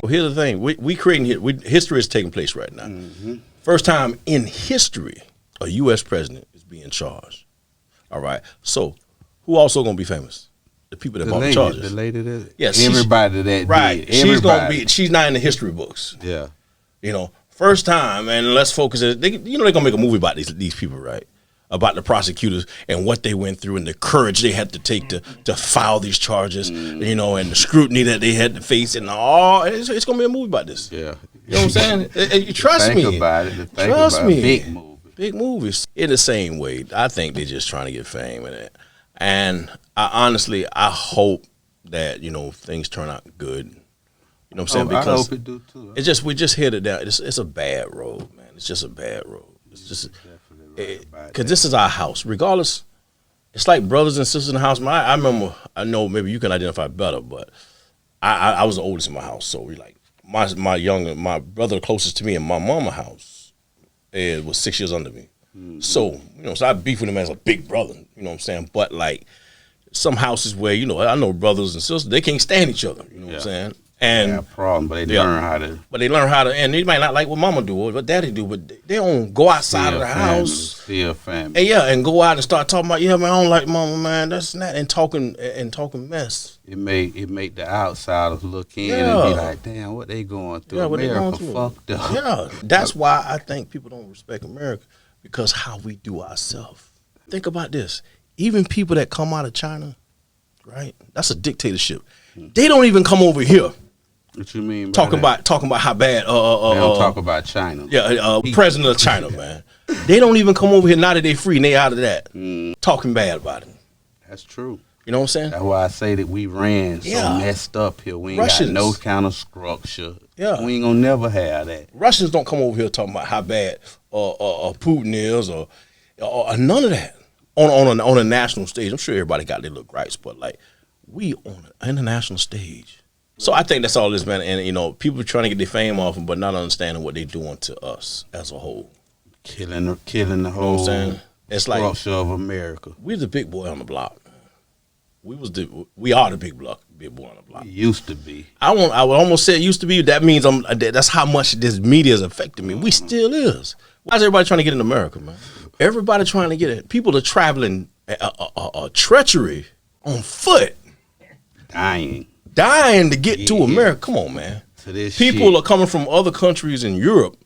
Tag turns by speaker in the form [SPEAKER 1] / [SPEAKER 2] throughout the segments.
[SPEAKER 1] Well, here's the thing: we creating history is taking place right now. First time in history, a U.S. president is being charged. All right. So, who also gonna be famous? The people that brought the charges.
[SPEAKER 2] The lady that.
[SPEAKER 1] Yeah,
[SPEAKER 2] everybody that
[SPEAKER 1] right.
[SPEAKER 2] did.
[SPEAKER 1] She's gonna be. She's not in the history books.
[SPEAKER 2] Yeah.
[SPEAKER 1] You know, first time, and let's focus. They're gonna make a movie about these people, right? About the prosecutors and what they went through and the courage they had to take to file these charges, you know, and the scrutiny that they had to face and all. It's going to be a movie about this.
[SPEAKER 2] Yeah.
[SPEAKER 1] You know what I'm saying? Trust me.
[SPEAKER 2] Think about it.
[SPEAKER 1] Trust me.
[SPEAKER 2] Big movie.
[SPEAKER 1] Big movies. In the same way, I think they're just trying to get fame in it. And I hope that, you know, things turn out good. You know what I'm saying?
[SPEAKER 2] I
[SPEAKER 1] Because
[SPEAKER 2] hope it do too.
[SPEAKER 1] we just hit it down. It's a bad road, man. It's just a bad road. It's just... Because this is our house. Regardless, it's like brothers and sisters in the house. I remember, I know maybe you can identify better, but I was the oldest in my house. So we like, my brother closest to me in my mama's house was 6 years under me. So, you know, so I beef with him as a big brother, you know what I'm saying? But like some houses where, you know, I know brothers and sisters, they can't stand each other, you know what I'm saying? And
[SPEAKER 2] yeah, problem, but they learn how to.
[SPEAKER 1] But they learn how to, and they might not like what mama do or what daddy do, but they don't go outside of the house.
[SPEAKER 2] Still family.
[SPEAKER 1] And yeah, and go out and start talking about, yeah, man, I don't like mama, man, that's not, and talking mess.
[SPEAKER 2] It make the outsiders look in and be like, damn, what they going through?
[SPEAKER 1] Yeah, what
[SPEAKER 2] America
[SPEAKER 1] they going through.
[SPEAKER 2] Fucked up.
[SPEAKER 1] Yeah, that's why I think people don't respect America, because how we do ourselves. Think about this. Even people that come out of China, right? That's a dictatorship. They don't even come over here.
[SPEAKER 2] What you mean?
[SPEAKER 1] Talking about how bad.
[SPEAKER 2] They don't talk about China.
[SPEAKER 1] Yeah, president of China, man. They don't even come over here now that they free and they out of that. Talking bad about it.
[SPEAKER 2] That's true.
[SPEAKER 1] You know what I'm saying?
[SPEAKER 2] That's why I say that we ran so messed up here. We ain't
[SPEAKER 1] Russians.
[SPEAKER 2] got no kind of structure.
[SPEAKER 1] Yeah.
[SPEAKER 2] We ain't gonna never have that.
[SPEAKER 1] Russians don't come over here talking about how bad Putin is or none of that on a national stage. I'm sure everybody got their little gripes, but like we on an international stage. So I think that's all this, man. And, you know, people trying to get their fame off them, but not understanding what they're doing to us as a whole.
[SPEAKER 2] Killing the whole
[SPEAKER 1] You know what I'm saying? It's like
[SPEAKER 2] structure of America.
[SPEAKER 1] we're the big boy on the block. We are the big boy on the block.
[SPEAKER 2] It used to be.
[SPEAKER 1] I would almost say it used to be. That means that's how much this media is affecting me. We still is. Why is everybody trying to get in America, man? Everybody trying to get it. People are traveling a treachery on foot. Dying to get to America. Come on, man. People are coming from other countries in Europe,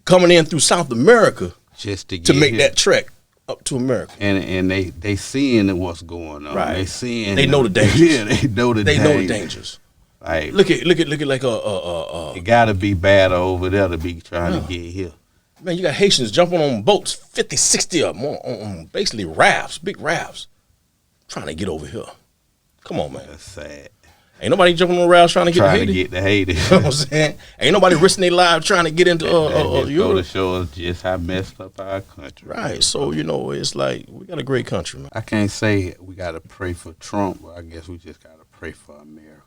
[SPEAKER 1] coming in through South America
[SPEAKER 2] just to
[SPEAKER 1] make that trek up to America.
[SPEAKER 2] And they seeing what's going on.
[SPEAKER 1] Right.
[SPEAKER 2] They know the dangers.
[SPEAKER 1] Yeah,
[SPEAKER 2] they know the
[SPEAKER 1] dangers.
[SPEAKER 2] Like
[SPEAKER 1] look at like
[SPEAKER 2] it gotta be bad over there to be trying to get here.
[SPEAKER 1] Man, you got Haitians jumping on boats, 50, 60 of them on basically rafts, big rafts, trying to get over here. Come on, man.
[SPEAKER 2] That's sad.
[SPEAKER 1] Ain't nobody jumping on rafts trying to get to Haiti.
[SPEAKER 2] You know
[SPEAKER 1] what I'm saying? Ain't nobody risking their lives trying to get into Europe.
[SPEAKER 2] Go to show us just how messed up our country.
[SPEAKER 1] Right. So, you know, it's like we got a great country, man.
[SPEAKER 2] I can't say we got to pray for Trump, but I guess we just got to pray for America.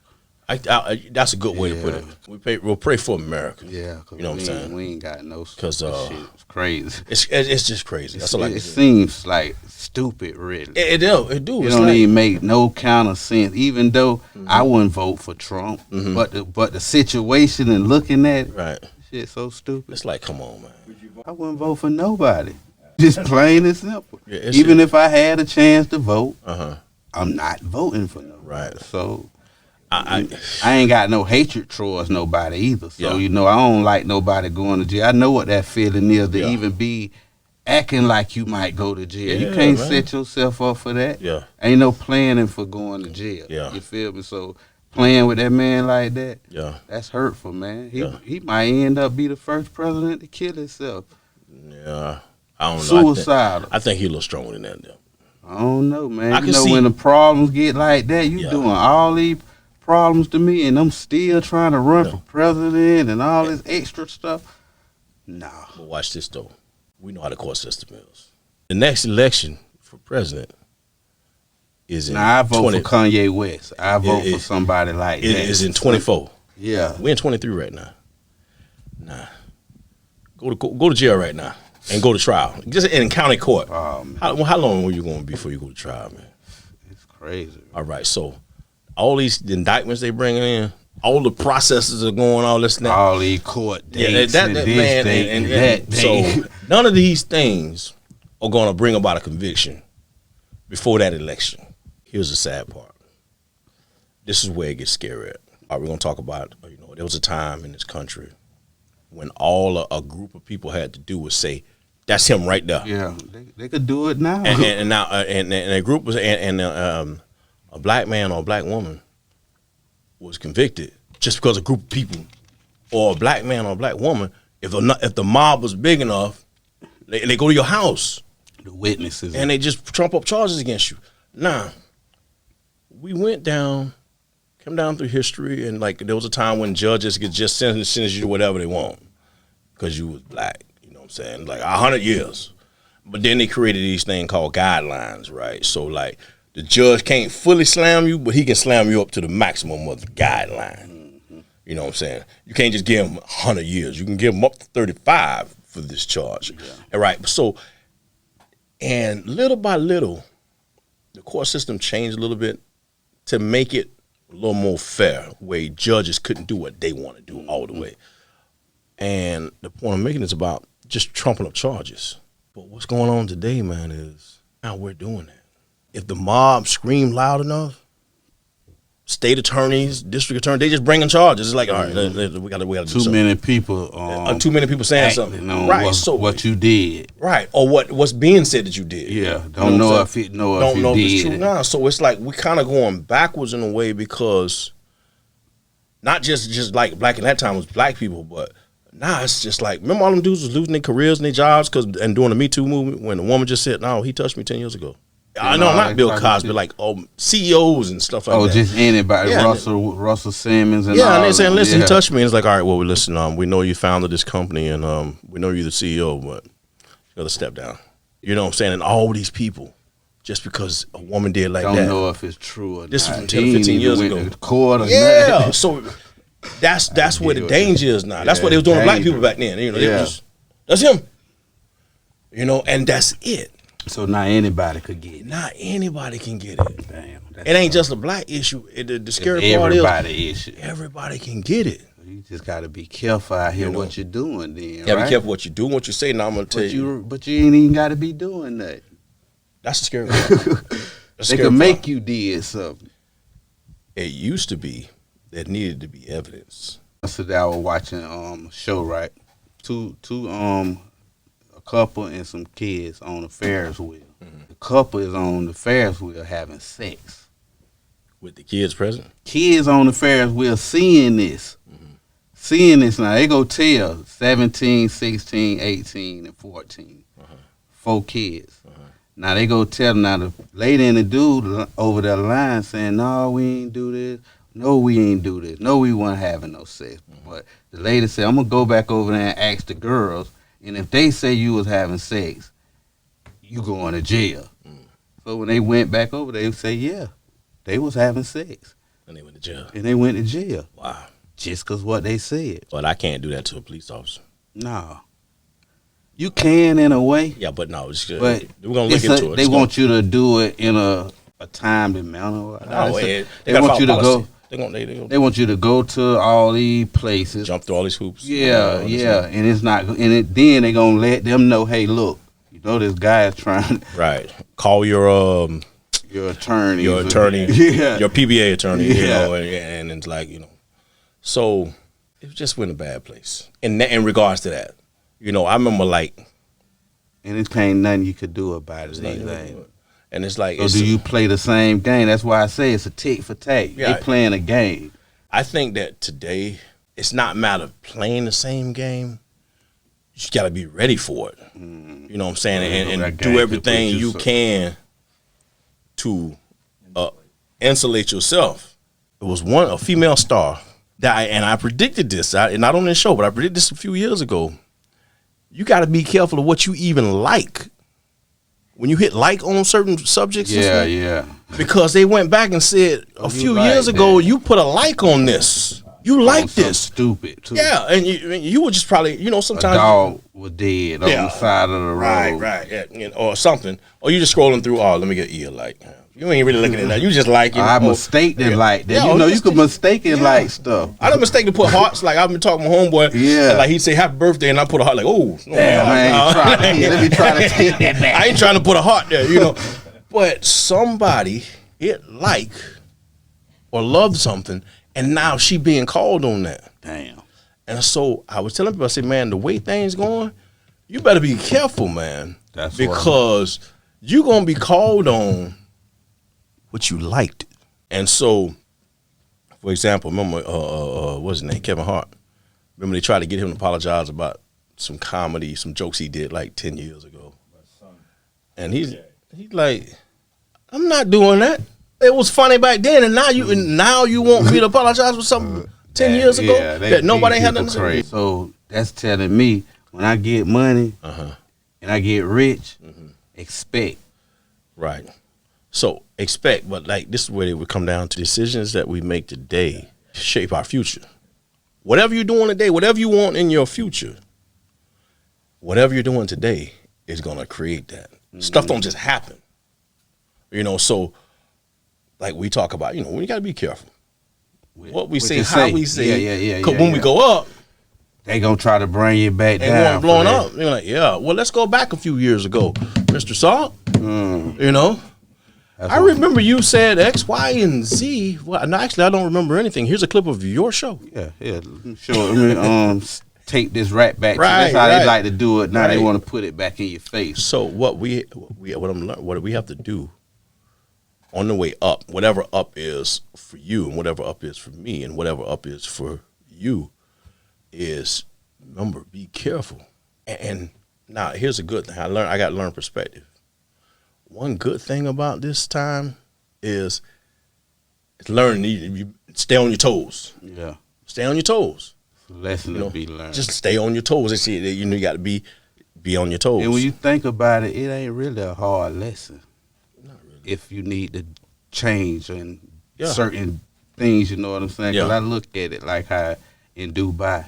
[SPEAKER 1] That's a good way to put it. We'll pray for America.
[SPEAKER 2] Yeah.
[SPEAKER 1] You know what I'm saying?
[SPEAKER 2] We ain't got no shit. It's crazy.
[SPEAKER 1] It's just crazy. That's all I can say.
[SPEAKER 2] It seems like stupid, really.
[SPEAKER 1] It do.
[SPEAKER 2] It don't even make no kind of sense. Even though I wouldn't vote for Trump, but the situation and looking at it, shit so stupid.
[SPEAKER 1] It's like, come on, man.
[SPEAKER 2] I wouldn't vote for nobody. Just plain and simple.
[SPEAKER 1] Yeah,
[SPEAKER 2] even if I had a chance to vote, I'm not voting for nobody.
[SPEAKER 1] Right.
[SPEAKER 2] So I ain't got no hatred towards nobody either. So, you know, I don't like nobody going to jail. I know what that feeling is to even be acting like you might go to jail. You can't set yourself up for that.
[SPEAKER 1] Yeah.
[SPEAKER 2] Ain't no planning for going to jail.
[SPEAKER 1] Yeah.
[SPEAKER 2] You feel me? So playing with that man like that, that's hurtful, man. He might end up be the first president to kill himself.
[SPEAKER 1] Yeah. I don't know.
[SPEAKER 2] Suicidal.
[SPEAKER 1] I think he's a little stronger than that, though.
[SPEAKER 2] I don't know, man. You know, when the problems get like that, you doing all these problems to me, and I'm still trying to run for president and all this extra stuff. Nah.
[SPEAKER 1] But watch this, though. We know how the court system is. The next election for president is in
[SPEAKER 2] Now, I vote for Kanye West. I vote for somebody like that.
[SPEAKER 1] It is in 24.
[SPEAKER 2] Yeah.
[SPEAKER 1] We're in 23 right now. Nah. Go to jail right now and go to trial. Just in county court. How long were you going to be before you go to trial, man?
[SPEAKER 2] It's crazy.
[SPEAKER 1] All right, so all these indictments they bringing in, all the processes are going, all this and that.
[SPEAKER 2] All these court dates
[SPEAKER 1] that
[SPEAKER 2] and this
[SPEAKER 1] man,
[SPEAKER 2] date
[SPEAKER 1] and
[SPEAKER 2] that date.
[SPEAKER 1] so none of these things are going to bring about a conviction before that election. Here's the sad part. This is where it gets scary at. All right, we're going to talk about, there was a time in this country when all a group of people had to do was say, that's him right there.
[SPEAKER 2] Yeah, they could do it now.
[SPEAKER 1] And now, and a group was, a black man or a black woman was convicted just because a group of people, or a black man or a black woman, if the mob was big enough, they go to your house.
[SPEAKER 2] The witnesses.
[SPEAKER 1] And they just trump up charges against you. Now, we came down through history, and like there was a time when judges could just sentence you to whatever they want because you was black. You know what I'm saying? Like 100 years. But then they created these things called guidelines, right? So like the judge can't fully slam you, but he can slam you up to the maximum of the guideline. Mm-hmm. You know what I'm saying? You can't just give him 100 years. You can give him up to 35 for this charge. Yeah. Right? So, and little by little, the court system changed a little bit to make it a little more fair, where judges couldn't do what they want to do all the way. And the point I'm making is about just trumping up charges. But what's going on today, man, is now we're doing that. If the mob scream loud enough, state attorneys, district attorneys, they just bringing charges. It's like, all right, we got to do something.
[SPEAKER 2] Too many people.
[SPEAKER 1] Too many people saying something.
[SPEAKER 2] Right. What you did.
[SPEAKER 1] Right. Or what's being said that you did.
[SPEAKER 2] Yeah. Don't know if you did.
[SPEAKER 1] It's true now. So it's like we kind of going backwards in a way, because not just like black in that time was black people, but now it's just like, remember all them dudes was losing their careers and their jobs and doing the Me Too movement when the woman just said, no, he touched me 10 years ago. I know, not Bill Cosby, like CEOs and stuff like that.
[SPEAKER 2] Just anybody, yeah, Russell Simmons and
[SPEAKER 1] and they're saying, listen, he touched me. And it's like, all right, well, listen, we know you founded this company, and we know you're the CEO, but you got to step down. You know what I'm saying? And all these people, just because a woman did like that.
[SPEAKER 2] Don't know if it's true or not.
[SPEAKER 1] This was from 10 or 15 years ago.
[SPEAKER 2] Yeah,
[SPEAKER 1] so that's where the danger is now. That's what they was doing to black people back then. That's him. And that's it.
[SPEAKER 2] So now anybody could get it.
[SPEAKER 1] Now anybody can get it.
[SPEAKER 2] Damn.
[SPEAKER 1] It ain't just a black issue. The scary part is everybody can get it.
[SPEAKER 2] You just got to be careful out here what you're doing then,
[SPEAKER 1] be careful what you do, what you say. Now I'm going to tell you.
[SPEAKER 2] But you ain't even got to be doing that.
[SPEAKER 1] That's the scary part.
[SPEAKER 2] They can make you did something.
[SPEAKER 1] It used to be there needed to be evidence.
[SPEAKER 2] Yesterday I was watching a show, right? A couple and some kids on the Ferris wheel. Mm-hmm. The couple is on the Ferris wheel having sex.
[SPEAKER 1] With the kids present?
[SPEAKER 2] Kids on the Ferris wheel seeing this. Mm-hmm. Seeing this now. They go tell 17, 16, 18, and 14. Uh-huh. 4 kids. Uh-huh. Now they go tell them, now the lady and the dude over the line saying, no, we ain't do this. No, we ain't do this. No, we weren't having no sex. Mm-hmm. But the lady said, I'm going to go back over there and ask the girls, and if they say you was having sex, you going to jail. Mm. So when they went back over, they would say, yeah, they was having sex.
[SPEAKER 1] And they went to jail.
[SPEAKER 2] And they went to jail.
[SPEAKER 1] Wow.
[SPEAKER 2] Just because what they said.
[SPEAKER 1] But I can't do that to a police officer.
[SPEAKER 2] No. You can in a way.
[SPEAKER 1] Yeah, but no. But
[SPEAKER 2] we're going to look into it. They want you to do it in a timely manner.
[SPEAKER 1] No,
[SPEAKER 2] they want you to go. They want you to go to all these places,
[SPEAKER 1] jump through all these hoops.
[SPEAKER 2] Yeah, and it's not. And then they gonna let them know, hey, look, this guy is trying.
[SPEAKER 1] Right. Call your
[SPEAKER 2] attorney,
[SPEAKER 1] your PBA attorney. And it's like so it just went a bad place. In regards to that, I remember
[SPEAKER 2] and it ain't nothing you could do about it. Anything.
[SPEAKER 1] And it's like,
[SPEAKER 2] do you play the same game? That's why I say it's a tick for tack. Yeah, they playing a game.
[SPEAKER 1] I think that today it's not a matter of playing the same game. You just got to be ready for it. Mm. You know what I'm saying? And do everything you can to insulate yourself. It was a female star that I predicted this, and not on this show, but I predicted this a few years ago. You got to be careful of what you even like. When you hit like on certain subjects, because they went back and said a few years ago, you put a like on this. You like this.
[SPEAKER 2] Stupid, too.
[SPEAKER 1] Yeah, and you would just probably, sometimes. A
[SPEAKER 2] dog was dead on the side of the road.
[SPEAKER 1] Right, or something. Or you just scrolling through, let me get a like. You ain't really looking at that. You just like it.
[SPEAKER 2] I mistaken like that.
[SPEAKER 1] Yeah,
[SPEAKER 2] you know, you could mistaken like stuff.
[SPEAKER 1] I done mistake to put hearts. Like I've been talking to my homeboy.
[SPEAKER 2] Yeah.
[SPEAKER 1] And like he'd say happy birthday, and I put a heart. Like, oh, no,
[SPEAKER 2] Damn, let me try to take that back.
[SPEAKER 1] I ain't trying to put a heart there, you know. But somebody like or loved something, and now she being called on that.
[SPEAKER 2] Damn.
[SPEAKER 1] And so I was telling people, I said, man, the way things going, you better be careful, man.
[SPEAKER 2] That's
[SPEAKER 1] because you're gonna be called on what you liked. And so, for example, remember what's his name? Kevin Hart. Remember they tried to get him to apologize about some comedy, some jokes he did like 10 years ago. And he's like, I'm not doing that. It was funny back then, and now you want me to apologize for something 10 years ago that nobody had nothing to say.
[SPEAKER 2] So that's telling me when I get money and I get rich, expect.
[SPEAKER 1] Right. So expect, but like this is where it would come down to decisions that we make today shape our future. Whatever you're doing today, whatever you want in your future, whatever you're doing today is gonna create that. Stuff don't just happen. You know, so like we talk about, you know, we gotta be careful. What we say, how we say. Because when we go up,
[SPEAKER 2] they gonna try to bring you back down.
[SPEAKER 1] And blowing up. You're like, yeah. Well, let's go back a few years ago, Mr. Salt. You know, I remember you said X, Y, and Z. Well, no, actually, I don't remember anything. Here's a clip of your show.
[SPEAKER 2] Yeah. Sure. Let me take this right back. That's how they like to do it. Now they want to put it back in your face.
[SPEAKER 1] So what we have to do on the way up, whatever up is for you, and whatever up is for me, and whatever up is for you, is remember, be careful. And now here's a good thing. I got to learn perspective. One good thing about this time is learning. You stay on your toes.
[SPEAKER 2] Yeah,
[SPEAKER 1] stay on your toes.
[SPEAKER 2] Lesson to be learned.
[SPEAKER 1] Just stay on your toes. They say you got to be on your toes.
[SPEAKER 2] And when you think about it, it ain't really a hard lesson. Not really. If you need to change and certain things, you know what I'm saying? Because I look at it like how in Dubai,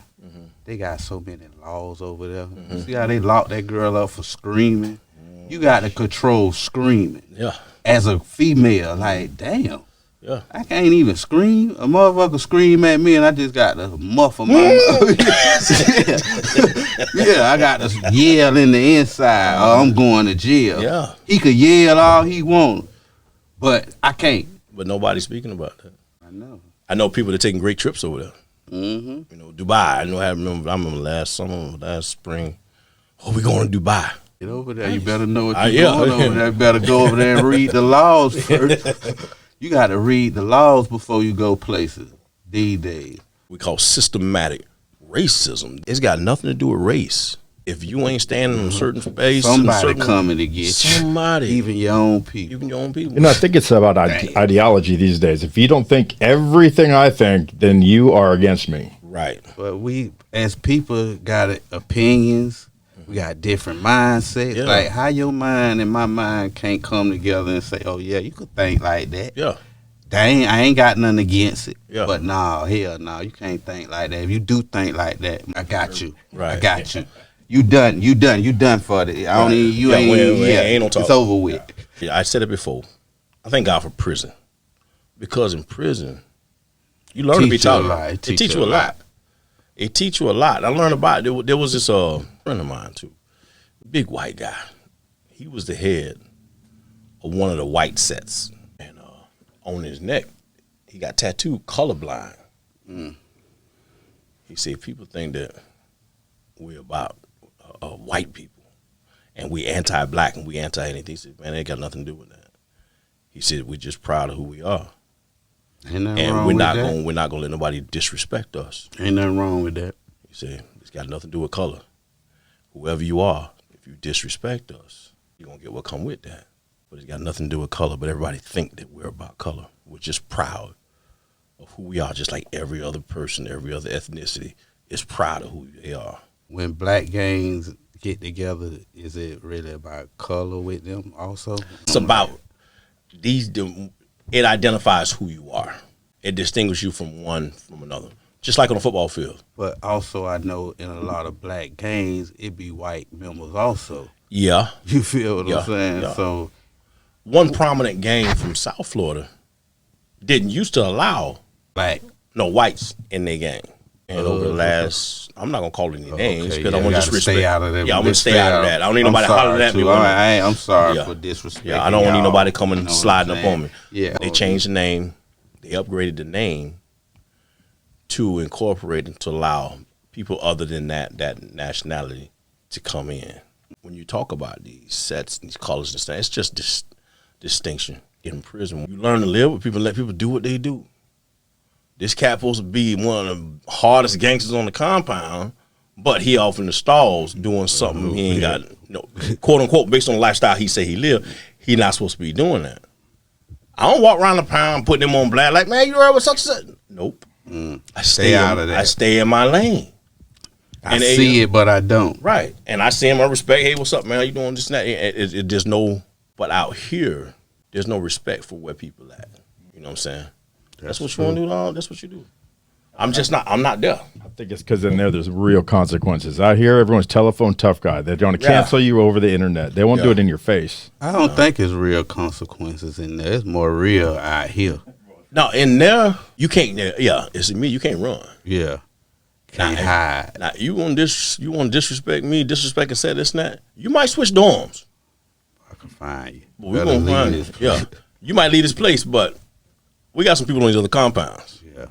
[SPEAKER 2] they got so many laws over there. You see how they locked that girl up for screaming? You got to control screaming. Yeah. As a female, like, damn. Yeah. I can't even scream. A motherfucker scream at me and I just got to muffle my I got to yell in the inside or I'm going to jail. Yeah. He could yell all he want, but I can't.
[SPEAKER 1] But nobody's speaking about that.
[SPEAKER 2] I
[SPEAKER 1] know people that are taking great trips over there. You know, Dubai. I remember last summer, last spring. Oh, we going to Dubai.
[SPEAKER 2] Get over there. You better know what you're doing over there. You better go over there and read the laws first. You got to read the laws before you go places these days.
[SPEAKER 1] We call systematic racism. It's got nothing to do with race. If you ain't standing in a certain space,
[SPEAKER 2] somebody coming to get you.
[SPEAKER 1] Somebody.
[SPEAKER 2] Even your own people.
[SPEAKER 1] Even your own people.
[SPEAKER 3] You know, I think it's about ideology these days. If you don't think everything I think, then you are against me.
[SPEAKER 1] Right.
[SPEAKER 2] But we, as people, got opinions. We got different mindsets. Yeah. Like how your mind and my mind can't come together and say, "Oh yeah, you could think like that."
[SPEAKER 1] Yeah.
[SPEAKER 2] I ain't got nothing against it. Yeah. But hell no, you can't think like that. If you do think like that, I got you. Right. I got you. You done for it. I don't need you. Ain't no talk. It's over with.
[SPEAKER 1] Yeah, I said it before. I thank God for prison, because in prison, you learn to be tolerant. It teach you a lot. It teach you a lot. I learned about it. There was this friend of mine too, big white guy. He was the head of one of the white sets, and on his neck, he got tattooed colorblind. He said people think that we're about white people, and we anti-black and we anti-anything. He said, man, it ain't got nothing to do with that. He said we're just proud of who we are. And we're not gonna let nobody disrespect us.
[SPEAKER 2] Ain't nothing wrong with that.
[SPEAKER 1] He said it's got nothing to do with color. Whoever you are, if you disrespect us, you're gonna get what come with that. But it's got nothing to do with color. But everybody think that we're about color. We're just proud of who we are, just like every other person, every other ethnicity is proud of who they are.
[SPEAKER 2] When black gangs get together, is it really about color with them also?
[SPEAKER 1] It's about it identifies who you are. It distinguishes you from one from another, just like on a football field.
[SPEAKER 2] But also, I know in a lot of black gangs, it be white members also.
[SPEAKER 1] Yeah.
[SPEAKER 2] You feel what I'm saying? Yeah. So
[SPEAKER 1] one prominent gang from South Florida didn't used to allow whites in their gang. And over the last, I'm not gonna call any names because I want to disrespect.
[SPEAKER 2] Stay out of that.
[SPEAKER 1] Yeah, I'm gonna stay out of that. I don't need nobody hollering at me.
[SPEAKER 2] I'm sorry for disrespect.
[SPEAKER 1] Yeah, I don't need nobody coming sliding up on me.
[SPEAKER 2] Yeah,
[SPEAKER 1] they changed the name. They upgraded the name to incorporate and to allow people other than that nationality to come in. When you talk about these sets, these colors and stuff, it's just distinction. In prison, you learn to live with people and let people do what they do. This cat supposed to be one of the hardest gangsters on the compound, but he off in the stalls doing something he ain't got, quote unquote, based on the lifestyle he say he lived, he not supposed to be doing that. I don't walk around the pound putting him on blast like, man, you heard what such and such? Nope. I stay out of that. I stay in my lane.
[SPEAKER 2] I see it, but I don't.
[SPEAKER 1] Right. And I see him, I respect, hey, what's up, man? You doing this and that? There's no, but out here, there's no respect for where people at. You know what I'm saying? That's what you want to do, that's what you do. I'm not there.
[SPEAKER 3] I think it's because in there's real consequences. Out here, everyone's telephone tough guy. They're going to cancel you over the internet. They won't do it in your face.
[SPEAKER 2] I don't think it's real consequences in there. It's more real out here.
[SPEAKER 1] No, in there, you can't, it's me, you can't run.
[SPEAKER 2] Yeah. Can't hide.
[SPEAKER 1] Now, you want to disrespect me, disrespect and say this and that, you might switch dorms.
[SPEAKER 2] I can find you.
[SPEAKER 1] But we're going to find you. Yeah. You might leave this place, but we got some people on these other compounds.
[SPEAKER 2] Yeah.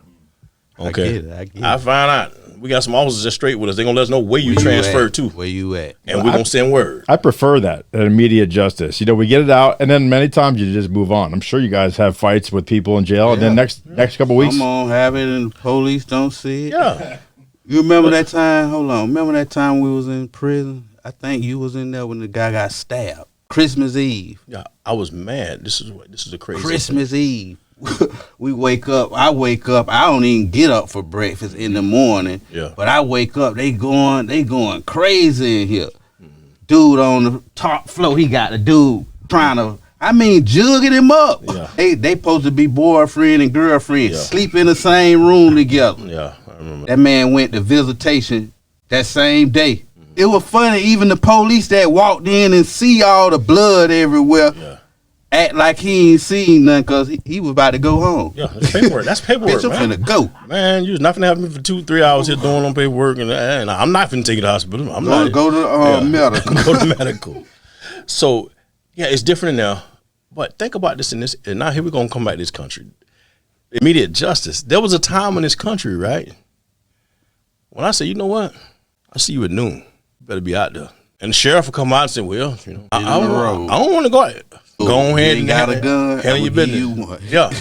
[SPEAKER 1] Okay.
[SPEAKER 2] I get it.
[SPEAKER 1] I find out we got some officers that's straight with us. They're going to let us know where you transferred to.
[SPEAKER 2] Where you at.
[SPEAKER 1] And we're going to send word.
[SPEAKER 3] I prefer that immediate justice. We get it out, and then many times you just move on. I'm sure you guys have fights with people in jail, and then next couple weeks.
[SPEAKER 2] I'm going to have it, and the police don't see it.
[SPEAKER 1] Yeah.
[SPEAKER 2] You remember that time? Hold on. Remember that time we was in prison? I think you was in there when the guy got stabbed. Christmas Eve.
[SPEAKER 1] Yeah, I was mad. This is a crazy
[SPEAKER 2] Christmas Eve. We wake up. I wake up. I don't even get up for breakfast in the morning.
[SPEAKER 1] Yeah.
[SPEAKER 2] But I wake up. They going crazy in here. Dude on the top floor. He got the dude trying to. Jugging him up.
[SPEAKER 1] Yeah.
[SPEAKER 2] They supposed to be boyfriend and girlfriend. Sleep in the same room together.
[SPEAKER 1] Yeah, I remember.
[SPEAKER 2] That man went to visitation that same day. It was funny. Even the police that walked in and see all the blood everywhere. Yeah. Act like he ain't seen nothing because he was about to go home.
[SPEAKER 1] Yeah, that's paperwork. That's paperwork,
[SPEAKER 2] man. I'm finna go.
[SPEAKER 1] Man, you was not finna have me for 2-3 hours here doing on paperwork, and I'm not finna take you to the hospital. I'm not
[SPEAKER 2] go to medical.
[SPEAKER 1] Go to medical. So, yeah, it's different now. But think about this and now here we're gonna come back to this country. Immediate justice. There was a time in this country, right? When I say, you know what? I see you at noon. You better be out there. And the sheriff will come out and say, well, I don't want to go out. Go ahead and
[SPEAKER 2] got a gun.
[SPEAKER 1] Handle your business. Yeah.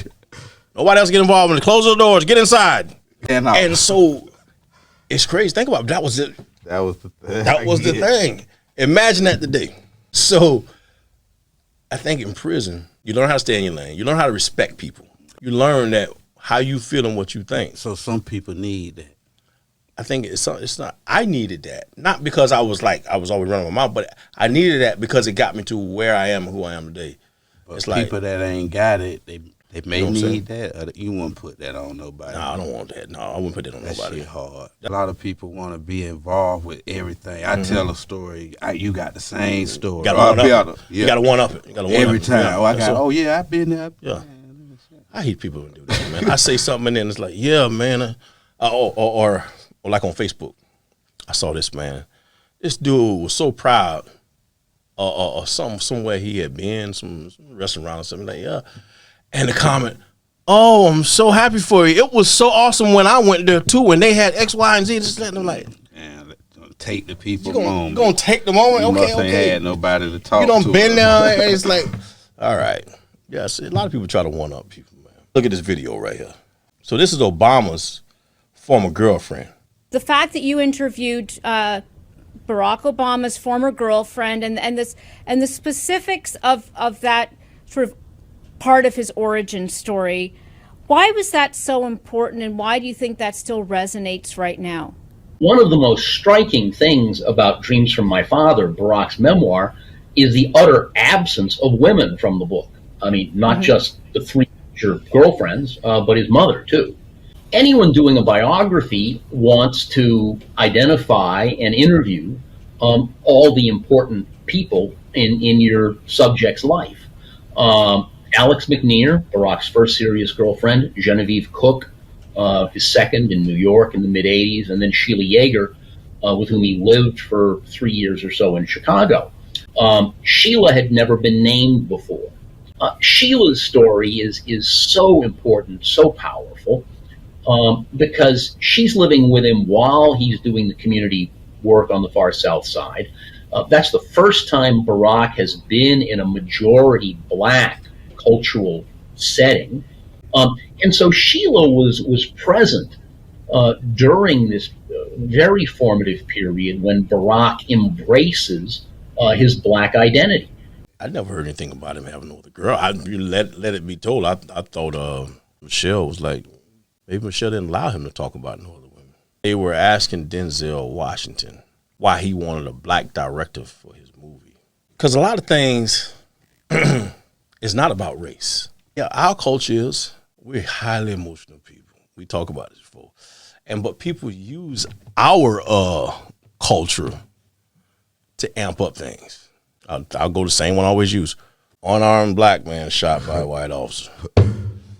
[SPEAKER 1] Nobody else get involved in it. Close the doors. Get inside. And so it's crazy. Think about it. That was it.
[SPEAKER 2] That was the thing.
[SPEAKER 1] That was the thing. Imagine that today. So I think in prison, you learn how to stay in your lane. You learn how to respect people. You learn that how you feel and what you think.
[SPEAKER 2] So some people need that.
[SPEAKER 1] I think it's not. I needed that, not because I was always running my mouth, but I needed that because it got me to where I am and who I am today.
[SPEAKER 2] But it's people that ain't got it, they may need that. Or you wouldn't put that on nobody.
[SPEAKER 1] No, I don't want that. No, I wouldn't put that on nobody.
[SPEAKER 2] That shit hard. A lot of people want to be involved with everything. I tell a story. You got the same story.
[SPEAKER 1] You got to one up it.
[SPEAKER 2] Every time. I've been there.
[SPEAKER 1] Yeah. I hate people who do that, man. I say something and then it's like, yeah, man. Or like on Facebook, I saw this man. This dude was so proud of somewhere he had been, some restaurant or something like, yeah. And the comment, oh, I'm so happy for you. It was so awesome when I went there too, when they had X, Y, and Z. Just letting them like,
[SPEAKER 2] take the people moment.
[SPEAKER 1] You gonna take the moment?
[SPEAKER 2] You
[SPEAKER 1] okay.
[SPEAKER 2] Ain't had nobody to talk to.
[SPEAKER 1] You done been there, and it's like, all right. Yeah, see, a lot of people try to one up people, man. Look at this video right here. So this is Obama's former girlfriend.
[SPEAKER 4] The fact that you interviewed Barack Obama's former girlfriend and the specifics of that sort of part of his origin story, why was that so important, and why do you think that still resonates right now?
[SPEAKER 5] One of the most striking things about Dreams from My Father, Barack's memoir, is the utter absence of women from the book. I mean, not just the three girlfriends, but his mother, too. Anyone doing a biography wants to identify and interview all the important people in your subject's life. Alex McNear, Barack's first serious girlfriend, Genevieve Cook, his second in New York in the mid-'80s, and then Sheila Yeager, with whom he lived for 3 years or so in Chicago. Sheila had never been named before. Sheila's story is so important, so powerful, because she's living with him while he's doing the community work on the far South Side. That's the first time Barack has been in a majority black cultural setting. And so Sheila was present during this very formative period when Barack embraces his black identity.
[SPEAKER 1] I never heard anything about him having no other girl. You let it be told. I thought Michelle was like, maybe Michelle didn't allow him to talk about no other women. They were asking Denzel Washington why he wanted a black director for his movie. Because a lot of things is not about race. Yeah, our culture is, we're highly emotional people. We talk about this before. But people use our culture to amp up things. I'll go the same one I always use. Unarmed black man shot by a white officer. All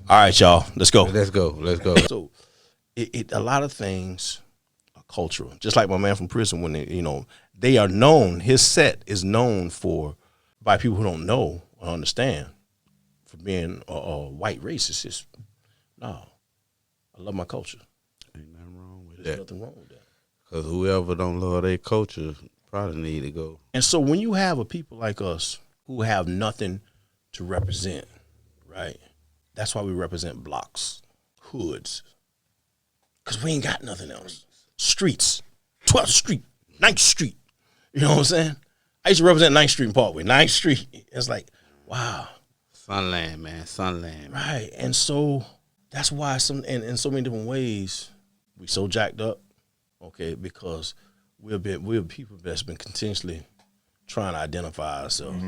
[SPEAKER 1] right, y'all, let's go.
[SPEAKER 2] Let's go.
[SPEAKER 1] So a lot of things are cultural. Just like my man from prison, when they are known, his set is known by people who don't know or understand, for being a white racist. No, I love my culture.
[SPEAKER 2] Ain't nothing wrong with
[SPEAKER 1] There's
[SPEAKER 2] that.
[SPEAKER 1] nothing wrong with that.
[SPEAKER 2] Because whoever don't love their culture probably need to go.
[SPEAKER 1] And so when you have a people like us who have nothing to represent, right? That's why we represent blocks, hoods, because we ain't got nothing else. Streets, 12th Street, 9th Street. You know what I'm saying? I used to represent 9th Street and Parkway. 9th Street. It's like, wow.
[SPEAKER 2] Sunland, man. Sunland.
[SPEAKER 1] Right. And so that's why in so many different ways we so jacked up, okay, because we're people that's been continuously trying to identify ourselves,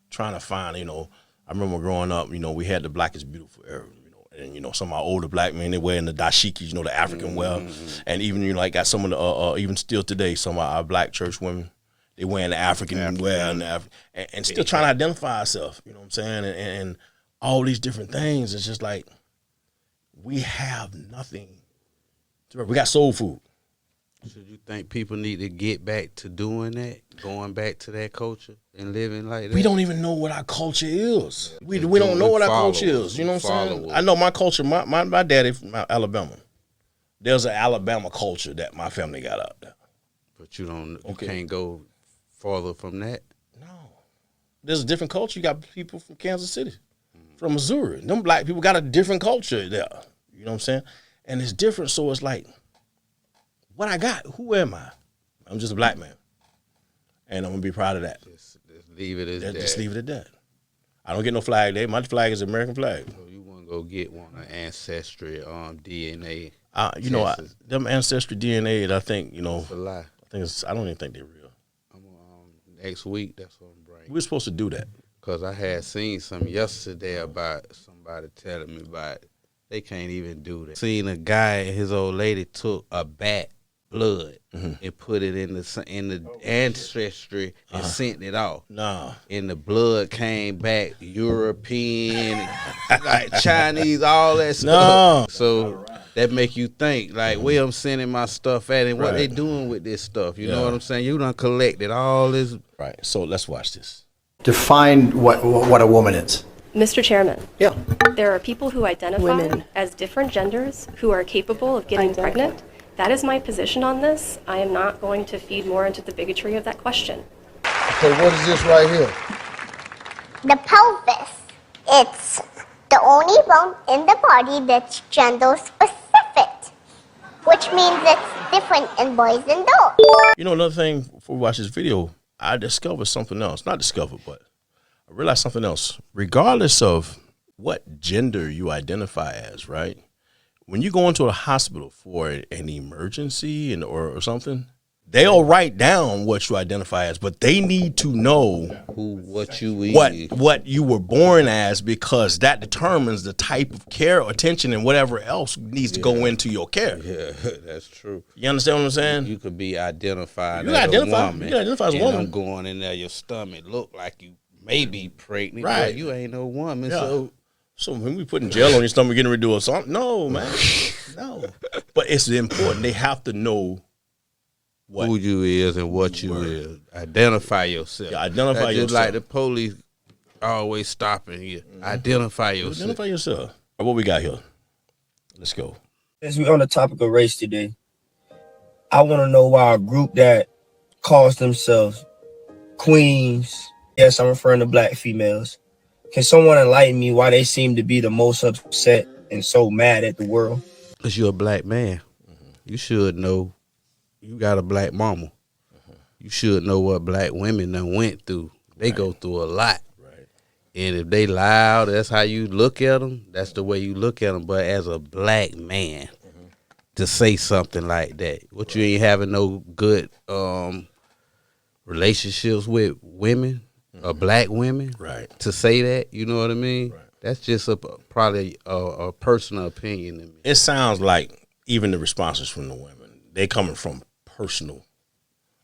[SPEAKER 1] trying to find, I remember growing up, we had the Black is Beautiful era, and some of our older black men, they wearing the dashikis, the African wear, and even got some of the even still today, some of our black church women, they wearing the African wear and still trying to identify ourselves. You know what I'm saying? And all these different things. It's just like we have nothing. We got soul food.
[SPEAKER 2] So you think people need to get back to doing that, going back to that culture and living like that?
[SPEAKER 1] We don't even know what our culture is. We don't know what our culture is. You know what I'm saying? I know my culture. My daddy from Alabama. There's an Alabama culture that my family got out there.
[SPEAKER 2] But you can't go farther from that.
[SPEAKER 1] No, there's a different culture. You got people from Kansas City, from Missouri. Them black people got a different culture there. You know what I'm saying? And it's different. So it's like, what I got? Who am I? I'm just a black man, and I'm gonna be proud of that.
[SPEAKER 2] Just leave it as that.
[SPEAKER 1] Just leave it at that. I don't get no flag day. My flag is the American flag.
[SPEAKER 2] So you want to go get one of ancestry DNA?
[SPEAKER 1] Them ancestry DNA. I think
[SPEAKER 2] It's a lie.
[SPEAKER 1] I don't even think they're real.
[SPEAKER 2] Next week, that's what I'm bringing.
[SPEAKER 1] We're supposed to do that.
[SPEAKER 2] Because I had seen some yesterday about somebody telling me about they can't even do that. Seen a guy and his old lady took a bat blood and put it in the ancestry and sent it off.
[SPEAKER 1] Nah.
[SPEAKER 2] And the blood came back European, like Chinese, all that stuff.
[SPEAKER 1] No.
[SPEAKER 2] So that make you think, like, where I'm sending my stuff at and what they doing with this stuff. You know what I'm saying? You done collected all this.
[SPEAKER 1] Right. So let's watch this.
[SPEAKER 6] Define what a woman is.
[SPEAKER 7] Mr. Chairman.
[SPEAKER 6] Yeah.
[SPEAKER 7] There are people who identify
[SPEAKER 8] Women.
[SPEAKER 7] as different genders who are capable of getting pregnant. That is my position on this. I am not going to feed more into the bigotry of that question.
[SPEAKER 9] Okay, what is this right here?
[SPEAKER 10] The pelvis. It's the only bone in the body that's gender specific, which means it's different in boys and girls.
[SPEAKER 1] Another thing before we watch this video, I discovered something else. Not discovered, but I realized something else. Regardless of what gender you identify as, right? When you go into a hospital for an emergency or something, they'll write down what you identify as, but they need to know
[SPEAKER 2] what you
[SPEAKER 1] were born as, because that determines the type of care or attention and whatever else needs to go into your care.
[SPEAKER 2] Yeah, that's true.
[SPEAKER 1] You understand what I'm saying?
[SPEAKER 2] You could be identified
[SPEAKER 1] as a woman. You can identify as a woman.
[SPEAKER 2] I'm going in there, your stomach look like you may be pregnant.
[SPEAKER 1] Right.
[SPEAKER 2] But you ain't no woman,
[SPEAKER 1] Yeah. So when we putting gel on your stomach, getting ready to do something, no, man, no. But it's important. They have to know
[SPEAKER 2] who you is and what you is. Identify yourself.
[SPEAKER 1] Yeah, identify
[SPEAKER 2] That's
[SPEAKER 1] yourself.
[SPEAKER 2] just like the police always stopping you. Identify yourself.
[SPEAKER 1] Identify yourself. What we got here? Let's go.
[SPEAKER 8] As we're on the topic of race today, I want to know why a group that calls themselves queens, yes, I'm referring to black females, can someone enlighten me why they seem to be the most upset and so mad at the world?
[SPEAKER 2] Because you're a black man. You should know. You got a black mama. You should know what black women done went through. They go through a lot.
[SPEAKER 1] Right.
[SPEAKER 2] And if they loud, that's how you look at them. That's the way you look at them. But as a black man, to say something like that, what you ain't having no good relationships with women, black women,
[SPEAKER 1] Right.
[SPEAKER 2] to say that, you know what I mean?
[SPEAKER 1] Right.
[SPEAKER 2] That's just probably a personal opinion to me.
[SPEAKER 1] It sounds like even the responses from the women, they coming from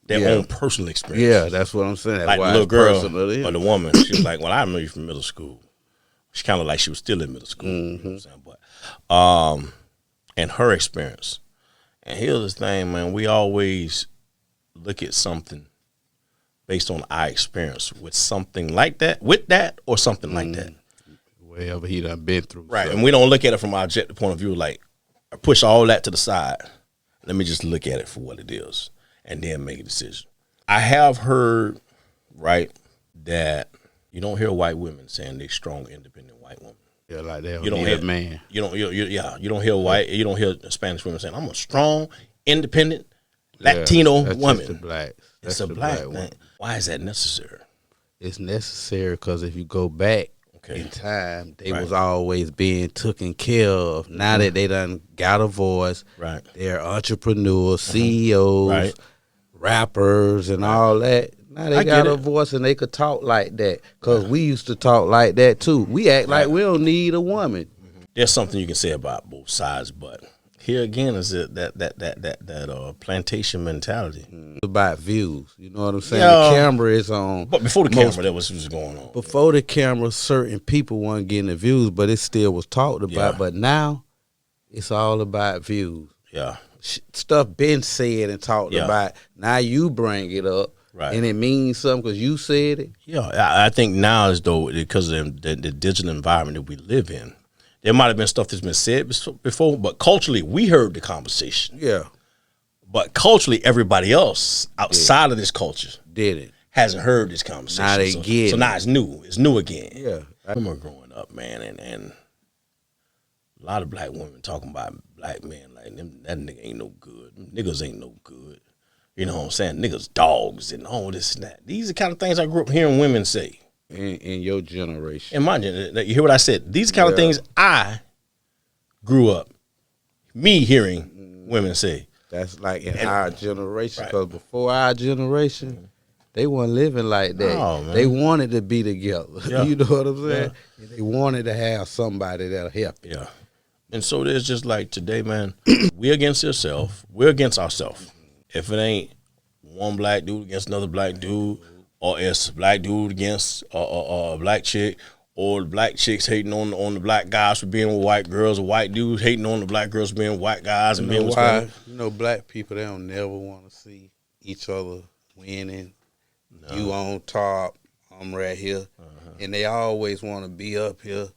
[SPEAKER 1] their own personal experience.
[SPEAKER 2] Yeah, that's what I'm saying. That's
[SPEAKER 1] Like
[SPEAKER 2] why
[SPEAKER 1] the little
[SPEAKER 2] it's
[SPEAKER 1] girl
[SPEAKER 2] personal, yeah.
[SPEAKER 1] or the woman, she was like, "Well, I remember you from middle school." She kind of like she was still in middle school. You know what I'm saying? But and her experience. And here's the thing, man. We always look at something based on our experience with something like that, or something like that.
[SPEAKER 2] Wherever he done been through.
[SPEAKER 1] Right.
[SPEAKER 2] So.
[SPEAKER 1] And we don't look at it from our objective point of view, like push all that to the side. Let me just look at it for what it is and then make a decision. I have heard, right, that you don't hear white women saying they strong, independent white women.
[SPEAKER 2] Yeah, like they
[SPEAKER 1] You don't
[SPEAKER 2] need
[SPEAKER 1] hear
[SPEAKER 2] a man.
[SPEAKER 1] You don't hear Spanish women saying, I'm a strong, independent Latino
[SPEAKER 2] that's
[SPEAKER 1] woman.
[SPEAKER 2] Just the black.
[SPEAKER 1] It's
[SPEAKER 2] That's
[SPEAKER 1] a
[SPEAKER 2] the
[SPEAKER 1] black
[SPEAKER 2] woman.
[SPEAKER 1] man. Why is that necessary?
[SPEAKER 2] It's necessary because if you go back in time, they was always being taken care of. Now that they done got a voice,
[SPEAKER 1] right?
[SPEAKER 2] They're entrepreneurs, CEOs,
[SPEAKER 1] Right.
[SPEAKER 2] rappers, and all that. Now they got a voice and they could talk like that. Because we used to talk like that too. We act like we don't need a woman.
[SPEAKER 1] There's something you can say about both sides, but here again is it that plantation mentality.
[SPEAKER 2] It's about views. You know what I'm saying?
[SPEAKER 1] Yeah.
[SPEAKER 2] The camera is on.
[SPEAKER 1] But before the camera, that was going on.
[SPEAKER 2] Before the camera, certain people weren't getting the views, but it still was talked about.
[SPEAKER 1] Yeah.
[SPEAKER 2] But now, it's all about views.
[SPEAKER 1] Yeah.
[SPEAKER 2] Stuff been said and talked about. Now you bring it up.
[SPEAKER 1] Right.
[SPEAKER 2] And it means something because you said it.
[SPEAKER 1] Yeah, I think now as though because of the digital environment that we live in, there might have been stuff that's been said before, but culturally we heard the conversation.
[SPEAKER 2] Yeah.
[SPEAKER 1] But culturally, everybody else outside of this culture
[SPEAKER 2] didn't
[SPEAKER 1] hasn't heard this conversation.
[SPEAKER 2] Now they get it.
[SPEAKER 1] So now it's new. It's new again.
[SPEAKER 2] Yeah.
[SPEAKER 1] I remember growing up, man, and a lot of black women talking about black men like them. That nigga ain't no good. Them niggas ain't no good. You know what I'm saying? Niggas dogs and all this and that. These are the kind of things I grew up hearing women say.
[SPEAKER 2] In your generation.
[SPEAKER 1] In my generation. You hear what I said? These are the kind of things I grew up me hearing women say.
[SPEAKER 2] That's like in our generation. Because before our generation, they weren't living like that.
[SPEAKER 1] Oh, man.
[SPEAKER 2] They wanted to be together.
[SPEAKER 1] Yeah.
[SPEAKER 2] You know what I'm saying? Yeah. They wanted to have somebody that'll help you.
[SPEAKER 1] Yeah. And so there's just like today, man, we're against yourself. We're against ourselves. If it ain't one black dude against another black dude, or it's a black dude against a black chick, or the black chicks hating on the black guys for being with white girls, or white dudes hating on the black girls for being with white guys and being with
[SPEAKER 2] why? You know, black people, they don't never want to see each other winning. No. You on top, I'm right here. And they always want to be up here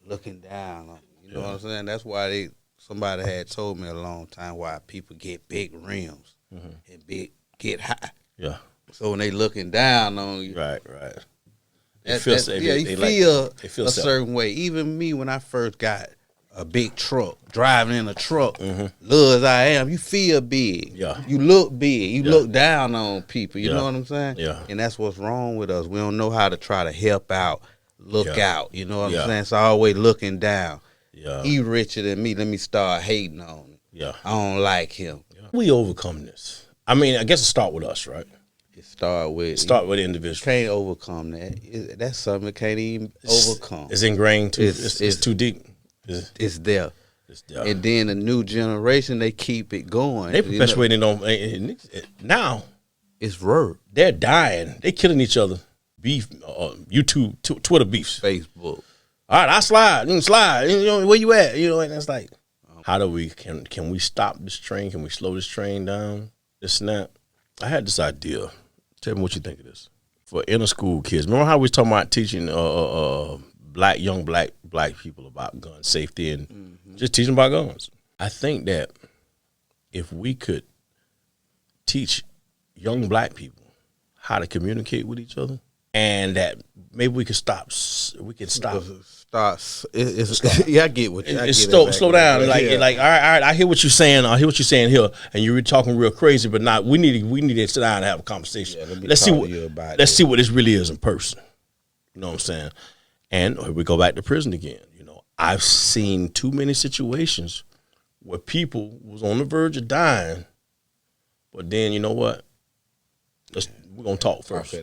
[SPEAKER 2] looking down. You know what I'm saying? That's why somebody had told me a long time why people get big rims and get high. Yeah. So when they looking down on you.
[SPEAKER 1] Right.
[SPEAKER 2] You feel a certain way. Even me, when I first got a big truck, driving in a truck, low as I am, you feel big. Yeah. You look big. You look down on people. You know what I'm saying? Yeah. And that's what's wrong with us. We don't know how to try to help out, look out. You know what I'm saying? It's always looking down. Yeah. He richer than me. Let me start hating on him. Yeah. I don't like him.
[SPEAKER 1] Yeah. We overcome this. I mean, I guess it start with us, right?
[SPEAKER 2] Start with
[SPEAKER 1] the individual.
[SPEAKER 2] Can't overcome that. That's something that can't even overcome.
[SPEAKER 1] It's ingrained too. It's too deep.
[SPEAKER 2] It's there. It's there. And then the new generation, they keep it going.
[SPEAKER 1] They perpetuating on now.
[SPEAKER 2] It's word.
[SPEAKER 1] They're dying. They killing each other beef, YouTube, Twitter beefs.
[SPEAKER 2] Facebook.
[SPEAKER 1] All right, I slide. You slide. You know, where you at? You know, and it's like, how do we can we stop this train? Can we slow this train down? This snap. I had this idea. Tell me what you think of this. For inner school kids. Remember how we was talking about teaching young black people about gun safety and just teaching about guns? I think that if we could teach young black people how to communicate with each other, and that maybe we could stop.
[SPEAKER 2] Yeah, I get what you.
[SPEAKER 1] Slow down, like all right. I hear what you're saying. I hear what you're saying here, and you're talking real crazy. But not. We need to sit down and have a conversation. Let's see what this really is in person. You know what I'm saying? And we go back to prison again. You know, I've seen too many situations where people was on the verge of dying, but then you know what? We're gonna talk first.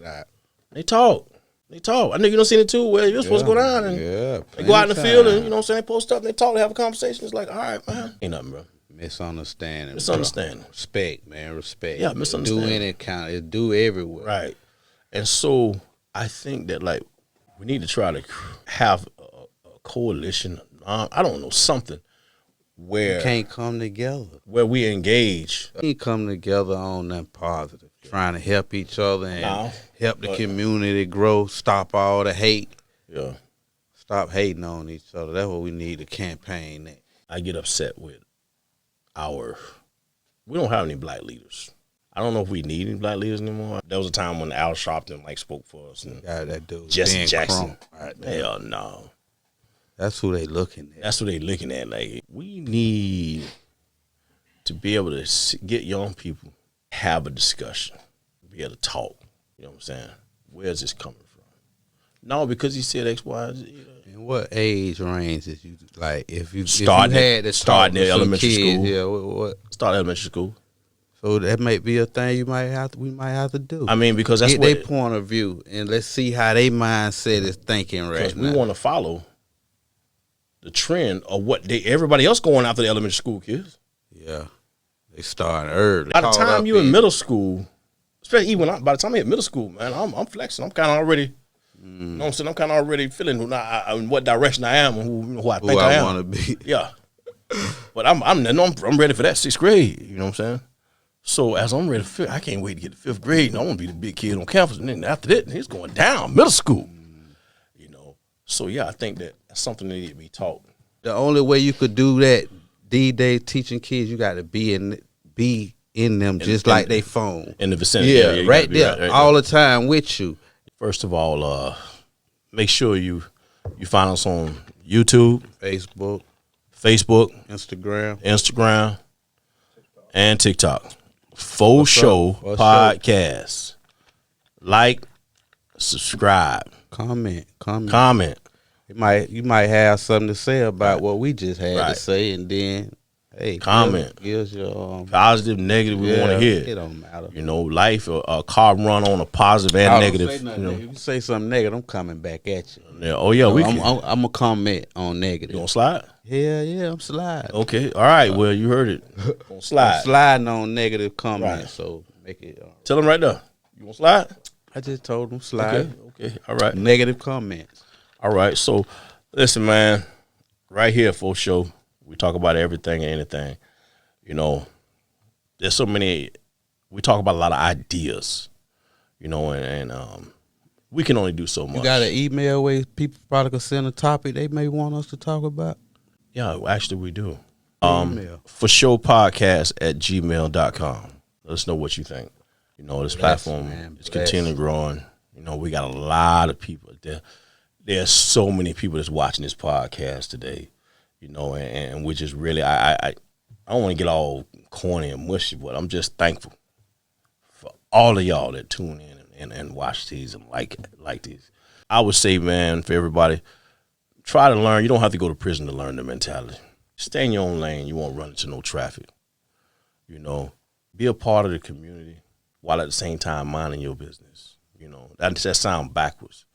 [SPEAKER 1] They talk. I know you don't see it too. Where you're supposed to go down and they go out in the field and you know what I'm saying. They post up and they talk. They have a conversation. It's like, all right, man, ain't nothing, bro.
[SPEAKER 2] Misunderstanding. Respect, man. Respect.
[SPEAKER 1] Yeah, misunderstanding.
[SPEAKER 2] Do any kind. It do everywhere.
[SPEAKER 1] Right. And so I think that like we need to try to have a coalition. I don't know, something where
[SPEAKER 2] we can't come together.
[SPEAKER 1] Where we engage.
[SPEAKER 2] We come together on that positive. Trying to help each other and help the community grow, stop all the hate.
[SPEAKER 1] Yeah.
[SPEAKER 2] Stop hating on each other. That's what we need to campaign at.
[SPEAKER 1] I get upset with we don't have any black leaders. I don't know if we need any black leaders anymore. There was a time when Al Sharpton spoke for us. And
[SPEAKER 2] that dude.
[SPEAKER 1] Jesse
[SPEAKER 2] Ben
[SPEAKER 1] Jackson.
[SPEAKER 2] Crump.
[SPEAKER 1] Hell no.
[SPEAKER 2] That's who they looking at.
[SPEAKER 1] That's who they looking at. Like, we need to be able to get young people, have a discussion, be able to talk. You know what I'm saying? Where's this coming from? No, because he said X, Y, Z.
[SPEAKER 2] And what age range is you like? If you
[SPEAKER 1] had to
[SPEAKER 2] start
[SPEAKER 1] in elementary school,
[SPEAKER 2] yeah, what?
[SPEAKER 1] Start elementary school.
[SPEAKER 2] So that might be a thing we might have to do.
[SPEAKER 1] I mean, because that's
[SPEAKER 2] get their point of view, and let's see how their mindset is thinking right now.
[SPEAKER 1] Because we want to follow the trend of what everybody else going after the elementary school kids.
[SPEAKER 2] Yeah, they start early.
[SPEAKER 1] By the time you in middle school, especially even by the time you in middle school, man, I'm flexing. I'm kind of already. You know what I'm saying? I'm kind of already feeling in what direction I am and who I think I am.
[SPEAKER 2] Want to be.
[SPEAKER 1] Yeah, but I'm ready for that 6th grade. You know what I'm saying? So as I'm ready for I can't wait to get to 5th grade, and I want to be the big kid on campus. And then after that, it's going down middle school. You know, so yeah, I think that's something that needs to be taught.
[SPEAKER 2] The only way you could do that, D-Day, teaching kids, you got to be in them, just like they phone
[SPEAKER 1] in the vicinity.
[SPEAKER 2] Yeah, right there, right all the time with you.
[SPEAKER 1] First of all, make sure you find us on YouTube,
[SPEAKER 2] Facebook,
[SPEAKER 1] Instagram, and TikTok. Faux Show Podcast. Like, subscribe,
[SPEAKER 2] comment. You might have something to say about what we just had to say, and then
[SPEAKER 1] comment.
[SPEAKER 2] Gives your
[SPEAKER 1] positive, negative. We want to hear.
[SPEAKER 2] It don't matter.
[SPEAKER 1] You know, life a car run on a positive and negative.
[SPEAKER 2] If you say something negative, I'm coming back at you.
[SPEAKER 1] Yeah. Oh yeah,
[SPEAKER 2] I'm gonna comment on negative.
[SPEAKER 1] You gonna slide?
[SPEAKER 2] Yeah, I'm sliding.
[SPEAKER 1] Okay. All right. Well, you heard it. Gonna slide.
[SPEAKER 2] I'm sliding on negative comments. Right. So make it.
[SPEAKER 1] Tell them right there. You gonna slide?
[SPEAKER 2] I just told them slide.
[SPEAKER 1] Okay. All right.
[SPEAKER 2] Negative comments.
[SPEAKER 1] All right. So listen, man. Right here, Faux Show. We talk about everything and anything. You know, there's so many. We talk about a lot of ideas. You know, and we can only do so much.
[SPEAKER 2] You got an email where people probably could send a topic they may want us to talk about?
[SPEAKER 1] Yeah, actually we do. For show podcast at gmail.com. Let us know what you think. You know, this platform is continuing growing. You know, we got a lot of people there. There's so many people that's watching this podcast today. You know, and we just really, I don't want to get all corny and mushy, but I'm just thankful for all of y'all that tune in and watch these and like these. I would say, man, for everybody, try to learn. You don't have to go to prison to learn the mentality. Stay in your own lane. You won't run into no traffic. You know, be a part of the community while at the same time minding your business. You know, that sounds backwards,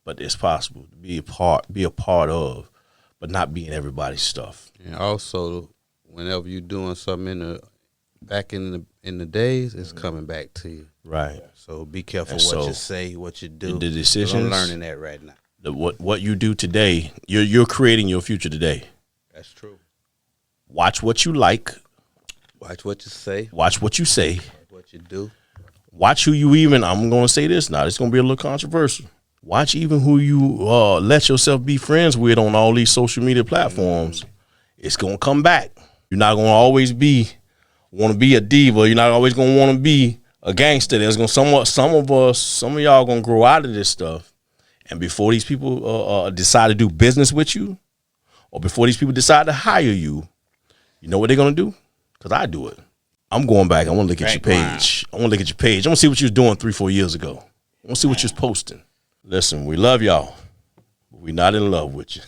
[SPEAKER 1] but it's possible to be a part of, but not being everybody's stuff.
[SPEAKER 2] And also, whenever you're doing something in the back in the days, it's coming back to you.
[SPEAKER 1] Right.
[SPEAKER 2] So be careful
[SPEAKER 1] And
[SPEAKER 2] what
[SPEAKER 1] so
[SPEAKER 2] you say, what you do.
[SPEAKER 1] the
[SPEAKER 2] 'cause
[SPEAKER 1] decisions-
[SPEAKER 2] I'm learning that right now.
[SPEAKER 1] What you do today, you're creating your future today.
[SPEAKER 2] That's true.
[SPEAKER 1] Watch what you like.
[SPEAKER 2] Watch what you say.
[SPEAKER 1] Watch what you say.
[SPEAKER 2] What you do.
[SPEAKER 1] Watch who you even. I'm going to say this now. It's going to be a little controversial. Watch even who you let yourself be friends with on all these social media platforms. It's going to come back. You're not going to always want to be a diva. You're not always going to want to be a gangster. There's going to some of y'all going to grow out of this stuff. And before these people decide to do business with you, or before these people decide to hire you, you know what they're going to do? Because I do it. I'm going back. I want to look at your page. I want to look at your page. I want to see what you was doing 3-4 years ago. I want to see what you was posting. Listen, we love y'all, but we're not in love with you.